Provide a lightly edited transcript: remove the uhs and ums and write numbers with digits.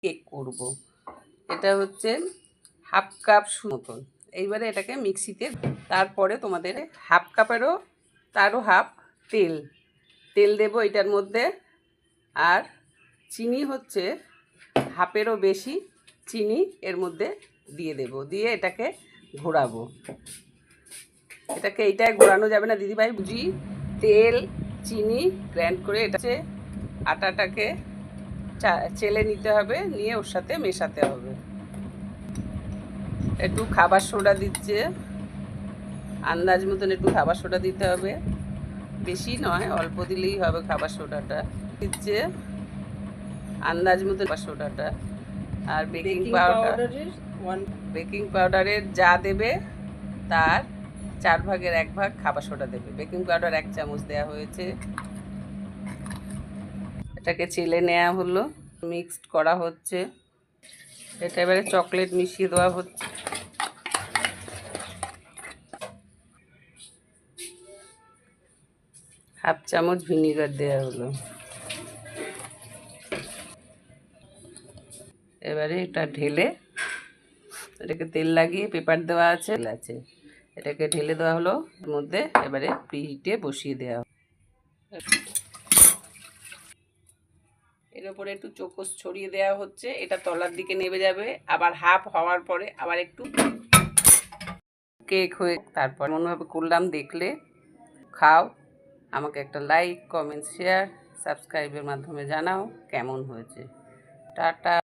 Cake করব। এটা হচ্ছে হাফ কাপ মতন। এইবারে এটাকে মিক্সিতে, তারপরে তোমাদের হাফ কাপেরও তারও হাফ তেল দেবো এটার মধ্যে। আর চিনি হচ্ছে হাফেরও বেশি চিনি এর মধ্যে দিয়ে দেব, দিয়ে এটাকে ঘোরাবো। এইটাই ঘোরানো যাবে না দিদিভাই, বুঝি তেল চিনি গ্রাইন্ড করে এটা আটাটাকে চেলে নিতে হবে, নিয়ে ওর সাথে মেশাতে হবে। একটু খাবার সোডা দিচ্ছে, আন্দাজ মতন একটু খাবার সোডা দিতে হবে, বেশি নয়, অল্প দিলেই হবে খাবার সোডাটা। দিচ্ছে আন্দাজ মতো খাবার সোডাটা। আর বেকিং পাউডারের যা দেবে তার 4 ভাগের 1 ভাগ খাবার সোডা দেবে। বেকিং পাউডার 1 চামচ দেওয়া হয়েছে। এটাকে চেলে নেওয়া হলো, মিক্সড করা হচ্ছে। এটা এবারে চকলেট মিশিয়ে দেওয়া হচ্ছে। হাফ চামচ ভিনিগার দেওয়া হলো। এবারে এটা ঢেলে, এটাকে তেল লাগিয়ে পেপার দেওয়া আছে, এটাকে ঢেলে দেওয়া হলো এর মধ্যে। এবারে প্রিহিটে বসিয়ে দেওয়া হলো। এর উপরে একটু চোকোস ছড়িয়ে দেওয়া হচ্ছে। এটা তলার দিকে নেমে যাবে, আবার হাফ হওয়ার পরে আবার একটু কেক হয়ে, তারপর মনভাবে করলাম। দেখলে খাও, আমাকে একটা লাইক কমেন্ট শেয়ার সাবস্ক্রাইবের মাধ্যমে জানাও কেমন হয়েছে। টাটা।